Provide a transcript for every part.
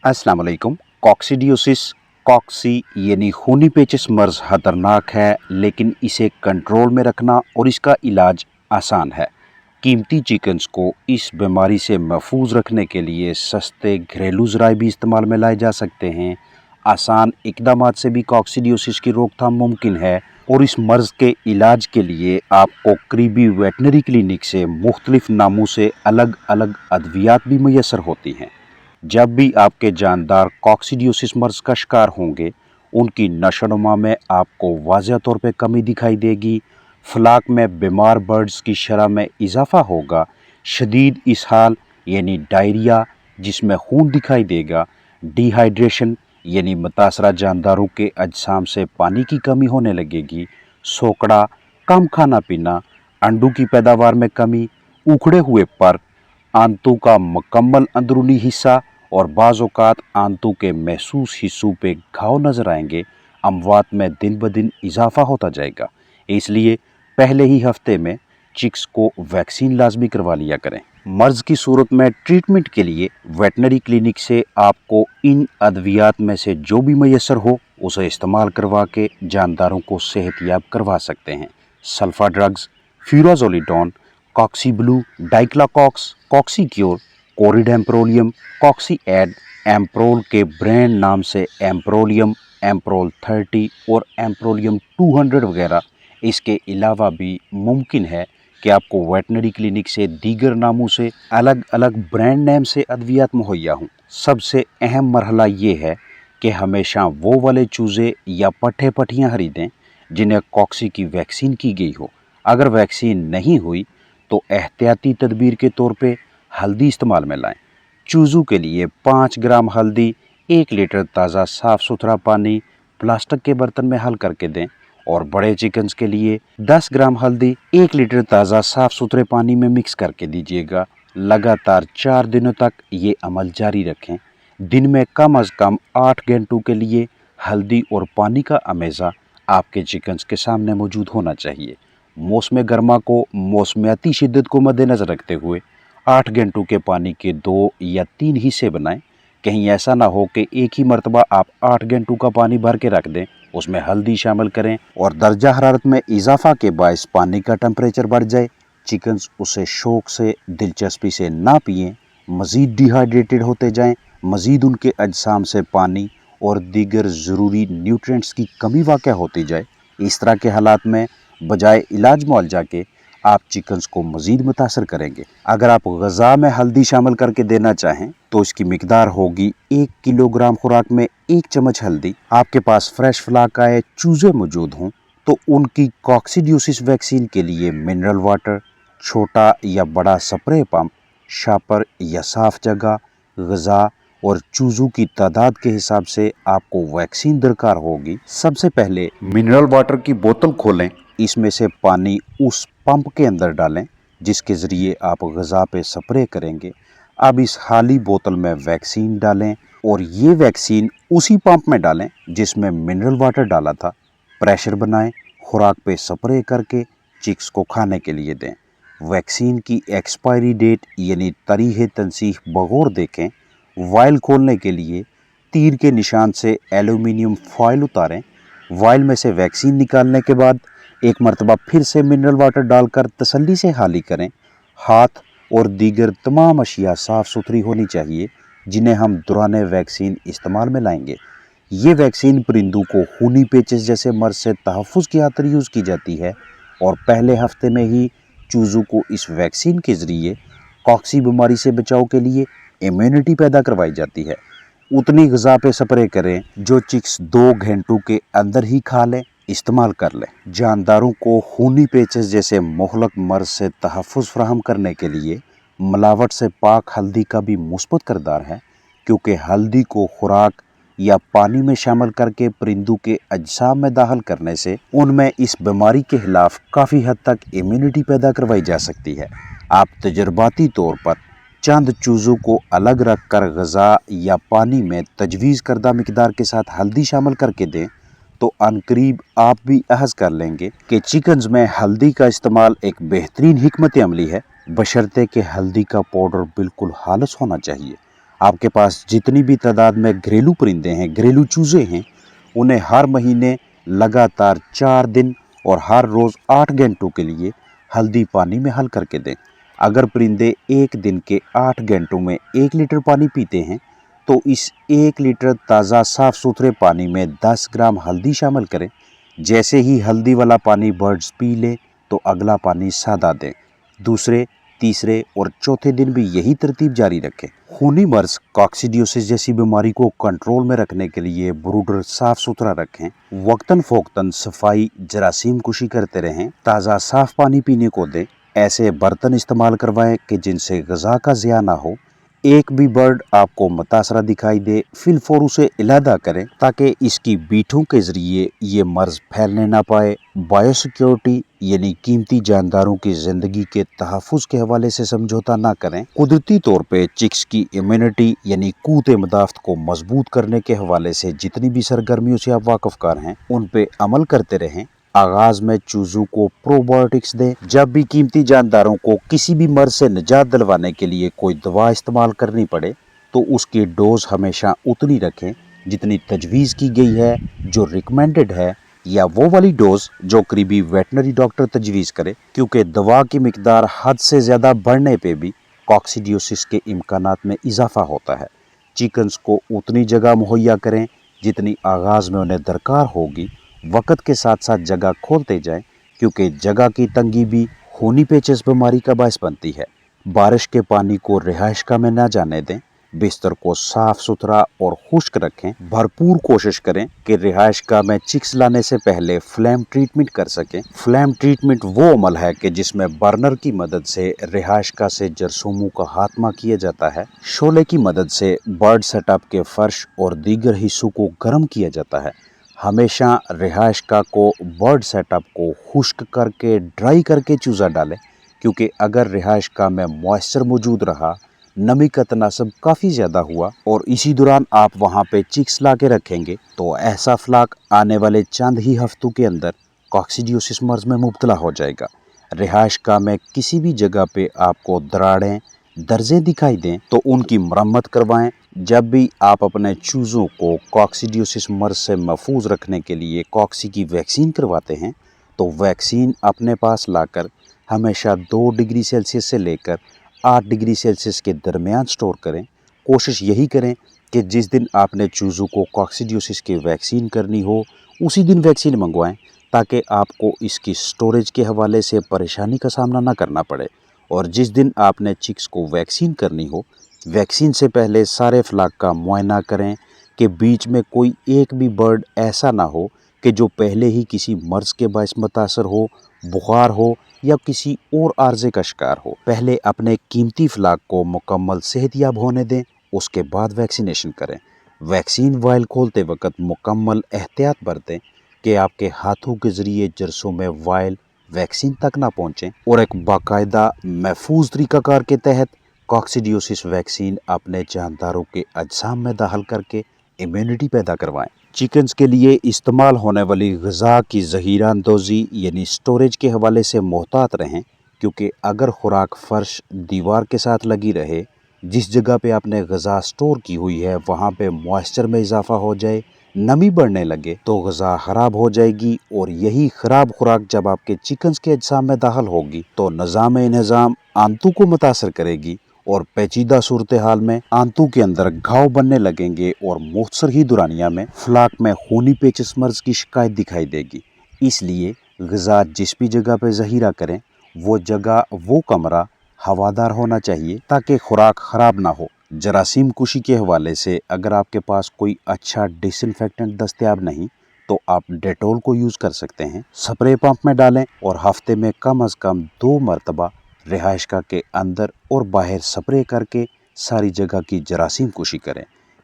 अस्सलाम वालेकुम। कॉक्सीडियोसिस कॉक्सी यानी खूनी पेचिश मर्ज खतरनाक है, लेकिन इसे कंट्रोल में रखना और इसका इलाज आसान है। कीमती चिकन्स को इस बीमारी से महफूज रखने के लिए सस्ते घरेलू ज़राए भी इस्तेमाल में लाए जा सकते हैं। आसान इकदामात से भी कॉक्सीडियोसिस की रोकथाम मुमकिन है और इस मर्ज़ के इलाज के लिए आपको करीबी वेटनरी क्लिनिक से मुख्तलिफ नामों से अलग अलग अद्वियात भी मैसर होती हैं। जब भी आपके जानदार कॉक्सीडियोसिस मर्ज का शिकार होंगे, उनकी नशोनुमा में आपको वाज़ह तौर पे कमी दिखाई देगी, फलाक में बीमार बर्ड्स की शरह में इजाफा होगा, शदीद इसहाल यानी डायरिया जिसमें खून दिखाई देगा, डिहाइड्रेशन यानी मुतासरा जानदारों के अजसाम से पानी की कमी होने लगेगी, सोकड़ा, कम खाना पीना, अंडों की पैदावार में कमी, उखड़े हुए पर, आंतों का मुकम्मल अंदरूनी हिस्सा और बाज़ औक़ात आंतों के महसूस हिस्सों पे घाव नज़र आएंगे। अमवात में दिन ब दिन इजाफा होता जाएगा, इसलिए पहले ही हफ्ते में चिक्स को वैक्सीन लाजमी करवा लिया करें। मर्ज़ की सूरत में ट्रीटमेंट के लिए वेटनरी क्लिनिक से आपको इन अद्वियात में से जो भी मैसर हो उसे इस्तेमाल करवा के जानदारों को सेहतयाब करवा सकते हैं। Sulpha drugs, furazolidone, Coxi Blue, Diclacox, Coxi Cure, Corid amprolium, Coxi Aid, Amprol के ब्रांड नाम से एम्प्रोलियम, एम्प्रोल 30 और एम्प्रोलियम 200 वगैरह। इसके अलावा भी मुमकिन है कि आपको वेटनरी क्लिनिक से दीगर नामों से अलग अलग ब्रांड नेम से अद्वियात मुहैया हों। सबसे अहम मरहला ये है कि हमेशा वो वाले चूज़े या पट्ठे पट्टियाँ खरीदें जिन्हें कॉक्सी की वैक्सीन की गई हो। अगर वैक्सीन नहीं हुई तो एहतियाती तदबीर के तौर पे हल्दी इस्तेमाल में लाएं। चूज़ों के लिए 5 ग्राम हल्दी 1 लीटर ताज़ा साफ़ सुथरा पानी प्लास्टिक के बर्तन में हल करके दें, और बड़े चिकन्स के लिए 10 ग्राम हल्दी 1 लीटर ताज़ा साफ़ सुथरे पानी में मिक्स करके दीजिएगा। लगातार 4 दिनों तक ये अमल जारी रखें। दिन में कम अज़ कम 8 घंटों के लिए हल्दी और पानी का अमेज़ा आपके चिकन्स के सामने मौजूद होना चाहिए। मौसम गर्मा को मौसमियाती शिद्दत को मद्देनज़र रखते हुए 8 घंटों के पानी के 2 या 3 हिस्से बनाएं। कहीं ऐसा ना हो कि एक ही मरतबा आप 8 घंटों का पानी भर के रख दें, उसमें हल्दी शामिल करें और दर्जा हरारत में इजाफा के बायस पानी का टेम्परेचर बढ़ जाए, चिकन्स उसे शौक से दिलचस्पी से ना पिएं, मज़ीद डिहाइड्रेटेड होते जाएं, मज़ीद उनके अजसाम से पानी और दीगर ज़रूरी न्यूट्रिएंट्स की कमी वाक़या होती जाए। इस तरह के हालात में बजाय इलाज मुआवजा के आप चिकन्स को मज़ीद मुतासर करेंगे। अगर आप ग़ज़ा में हल्दी शामिल करके देना चाहें तो इसकी मिकदार होगी 1 किलोग्राम खुराक में 1 चम्मच हल्दी। आपके पास फ्रेश फ्लाक आए चूज़े मौजूद हों तो उनकी कॉक्सीडियोसिस वैक्सीन के लिए मिनरल वाटर, छोटा या बड़ा स्प्रे पंप, शापर या साफ़ जगह, ग़ज़ा और चूज़ों की तादाद के हिसाब से आपको वैक्सीन दरकार होगी। सबसे पहले मिनरल वाटर की बोतल खोलें, इसमें से पानी उस पंप के अंदर डालें जिसके ज़रिए आप ग़ज़ा पे स्प्रे करेंगे। अब इस खाली बोतल में वैक्सीन डालें और ये वैक्सीन उसी पंप में डालें जिसमें मिनरल वाटर डाला था। प्रेशर बनाएं, खुराक पे स्प्रे करके चिक्स को खाने के लिए दें। वैक्सीन की एक्सपायरी डेट यानी तारीख़ तनसीह बगौर देखें। वायल खोलने के लिए तीर के निशान से एल्यूमिनियम फॉयल उतारें। वायल में से वैक्सीन निकालने के बाद एक मरतबा फिर से मिनरल वाटर डालकर तसल्ली से खाली करें। हाथ और दीगर तमाम अशिया साफ़ सुथरी होनी चाहिए जिन्हें हम दौरान वैक्सीन इस्तेमाल में लाएंगे। ये वैक्सीन परिंदों को खूनी पेचिश जैसे मर्ज से तहफ़्फ़ुज़ की खातिर यूज़ की जाती है और पहले हफ्ते में ही चूज़ों को इस वैक्सीन के ज़रिए कॉक्सी बीमारी से बचाव के लिए इम्यूनिटी पैदा करवाई जाती है। उतनी ग़ज़ा पे स्प्रे करें जो चिक्स 2 घंटों के अंदर ही खा लें, इस्तेमाल कर लें। जानदारों को खूनी पेचिश जैसे मुहलक मर्ज से तहफ़्फ़ुज़ फराहम करने के लिए मिलावट से पाक हल्दी का भी मुस्बत किरदार है, क्योंकि हल्दी को खुराक या पानी में शामिल करके परिंदों के अजसाम में दाखिल करने से उनमें इस बीमारी के खिलाफ काफ़ी हद तक इम्यूनिटी पैदा करवाई जा सकती है। आप तजर्बाती तौर पर चंद चूज़ों को अलग रख कर ग़ज़ा या पानी में तजवीज़ करदा मिकदार के साथ हल्दी शामिल करके दें तो अनकरीब आप भी अहज़ कर लेंगे कि चिकन्स में हल्दी का इस्तेमाल एक बेहतरीन हिकमत अमली है, बशर्ते कि हल्दी का पाउडर बिल्कुल खालिस होना चाहिए। आपके पास जितनी भी तादाद में घरेलू परिंदे हैं, घरेलू चूजे हैं, उन्हें हर महीने लगातार 4 दिन और हर रोज़ 8 घंटों के लिए हल्दी पानी में हल करके दें। अगर परिंदे एक दिन के 8 घंटों में 1 लीटर पानी पीते हैं तो इस 1 लीटर ताज़ा साफ सुथरे पानी में 10 ग्राम हल्दी शामिल करें। जैसे ही हल्दी वाला पानी बर्ड्स पी लें तो अगला पानी सादा दें। दूसरे, तीसरे और चौथे दिन भी यही तरतीब जारी रखें। खूनी मर्ज कॉक्सिडियोसिस जैसी बीमारी को कंट्रोल में रखने के लिए ब्रूडर साफ सुथरा रखें, वक्तन फोक्तन सफाई जरासीम कुशी करते रहें, ताज़ा साफ पानी पीने को दें, ऐसे बर्तन इस्तेमाल करवाएं कि जिनसे ग़िज़ा का ज़िया ना हो। एक भी बर्ड आपको मुतासरा दिखाई दे फिलफौर उसे इलादा करें ताकि इसकी बीठों के ज़रिए ये मर्ज फैलने ना पाए। बायोसिक्योरिटी यानी कीमती जानदारों की ज़िंदगी के तहफ़्फ़ुज़ के हवाले से समझौता ना करें। कुदरती तौर पे चिक्स की इम्यूनिटी यानी क़ुव्वत मदाफ़त को मजबूत करने के हवाले से जितनी भी सरगर्मियों से आप वाक़फ़कार हैं उन पे अमल करते रहें। आगाज़ में चूज़ों को प्रोबायोटिक्स दें। जब भी कीमती जानदारों को किसी भी मर्ज से निजात दिलवाने के लिए कोई दवा इस्तेमाल करनी पड़े तो उसकी डोज हमेशा उतनी रखें जितनी तजवीज़ की गई है, जो रिकमेंडेड है, या वो वाली डोज जो करीबी वेटनरी डॉक्टर तजवीज़ करे, क्योंकि दवा की मिकदार हद से ज़्यादा बढ़ने पे भी कॉक्सिडियोसिस के इम्कानात में इजाफा होता है। चिकन्स को उतनी जगह मुहैया करें जितनी आगाज़ में उन्हें दरकार होगी। वक़्त के साथ साथ जगह खोलते जाएं क्योंकि जगह की तंगी भी खूनी पेचिश बीमारी का बायस बनती है। बारिश के पानी को रिहाइशगाह में न जाने दें। बिस्तर को साफ सुथरा और खुश्क रखें। भरपूर कोशिश करें कि रिहाइशगाह में चिक्स लाने से पहले फ्लेम ट्रीटमेंट कर सकें। फ्लेम ट्रीटमेंट वो अमल है कि जिसमें बर्नर की मदद से रिहाइशगाह से जरसूमों का खात्मा किया जाता है। शोले की मदद से बर्ड सेटअप के फर्श और दीगर हिस्सों को गर्म किया जाता है। हमेशा रिहाइशगाह को बर्ड सेटअप को खुश्क करके ड्राई करके चूज़ा डालें, क्योंकि अगर रिहाइशगाह में मॉइस्चर मौजूद रहा, नमी का तनासब काफ़ी ज़्यादा हुआ और इसी दौरान आप वहाँ पे चिक्स ला के रखेंगे तो ऐसा फ्लाक आने वाले चंद ही हफ्तों के अंदर कॉक्सिडियोसिस मर्ज में मुब्तला हो जाएगा। रिहाइशगाह में किसी भी जगह पे आपको दरारें, दर्जें दिखाई दें तो उनकी मरम्मत करवाएं। जब भी आप अपने चूज़ों को कॉक्सिडियोसिस मर्ज से महफूज रखने के लिए कॉक्सी की वैक्सीन करवाते हैं तो वैक्सीन अपने पास लाकर हमेशा 2 डिग्री सेल्सियस से लेकर 8 डिग्री सेल्सियस के दरमियान स्टोर करें। कोशिश यही करें कि जिस दिन आपने चूज़ों को कॉक्सिडियोसिस की वैक्सीन करनी हो उसी दिन वैक्सीन मंगवाएं ताकि आपको इसकी स्टोरेज के हवाले से परेशानी का सामना ना करना पड़े। और जिस दिन आपने चिक्स को वैक्सीन करनी हो, वैक्सीन से पहले सारे फ्लाक का मुआयना करें कि बीच में कोई एक भी बर्ड ऐसा ना हो कि जो पहले ही किसी मर्ज के बायस मुतासर हो, बुखार हो या किसी और आर्जे का शिकार हो। पहले अपने कीमती फ्लाक को मुकम्मल सेहतयाब होने दें, उसके बाद वैक्सीनेशन करें। वैक्सीन वायल खोलते वक्त मुकम्मल एहतियात बरतें कि आपके हाथों के ज़रिए जरसों में वायल वैक्सीन तक ना पहुँचें और एक बाकायदा महफूज तरीक़ाकार के तहत कॉक्सिडियोसिस वैक्सीन अपने जानदारों के अजसाम में दाखिल करके इम्यूनिटी पैदा करवाएं। चिकन्स के लिए इस्तेमाल होने वाली ग़िज़ा की ज़ख़ीरा अंदोज़ी यानी स्टोरेज के हवाले से मोहतात रहें, क्योंकि अगर खुराक फर्श दीवार के साथ लगी रहे, जिस जगह पे आपने ग़िज़ा स्टोर की हुई है वहाँ पे मॉइस्चर में इजाफा हो जाए, नमी बढ़ने लगे तो ग़िज़ा ख़राब हो जाएगी और यही ख़राब खुराक जब आपके चिकन्स के अजसाम में दाखिल होगी तो निज़ाम आंतों को मुतासर करेगी और पेचीदा सूरत हाल में आंतों के अंदर घाव बनने लगेंगे और मुख्तसर ही दुरानिया में फ्लाक में खूनी पेचिश मर्ज की शिकायत दिखाई देगी। इसलिए ग़िज़ा जिस भी जगह पे ज़ख़ीरा करें वो जगह, वो कमरा हवादार होना चाहिए ताकि खुराक ख़राब ना हो। जरासीम कुशी के हवाले से अगर आपके पास कोई अच्छा डिसइंफेक्टेंट दस्तयाब नहीं तो आप डेटोल को यूज़ कर सकते हैं। स्प्रे पंप में डालें और हफ्ते में कम अज़ कम 2 मरतबा रिहाइशगाह के अंदर और बाहर स्प्रे करके सारी जगह की जरासीम कुशी करें।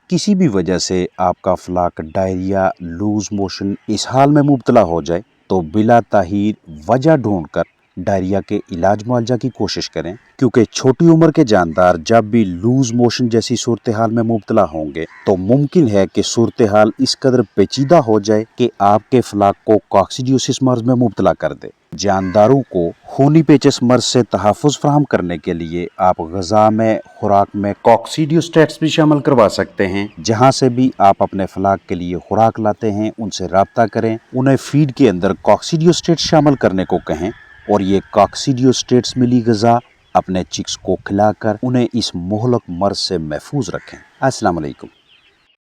किसी भी वजह से आपका फ्लाक डायरिया, लूज़ मोशन इस हाल में मुब्तला हो जाए तो बिला ताहीर वजह ढूंढकर डायरिया के इलाज मुआवजा की कोशिश करें, क्योंकि छोटी उम्र के जानदार जब भी लूज मोशन जैसी सूरत हाल में मुब्तला होंगे तो मुमकिन है कि सूरत हाल इस कदर पेचीदा हो जाए कि आपके फलाक को कॉक्सिडियोसिस मर्ज में मुब्तला कर दे। जानदारों को खूनी पेचिश मर्ज से तहफ़्फ़ुज़ फराहम करने के लिए आप ग़िज़ा में, खुराक में कॉक्सिडियोस्टेट्स भी शामिल करवा सकते हैं। जहाँ से भी आप अपने फलाक के लिए खुराक लाते हैं उनसे रब्ता करें, उन्हें फीड के अंदर कॉक्सिडियोस्टेट्स शामिल करने को कहें और ये कॉक्सिडियोस्टेट्स मिली ग़िज़ा अपने चिक्स को खिलाकर उन्हें इस मोहलक मर्ज से महफूज रखें। अस्सलाम वालेकुम।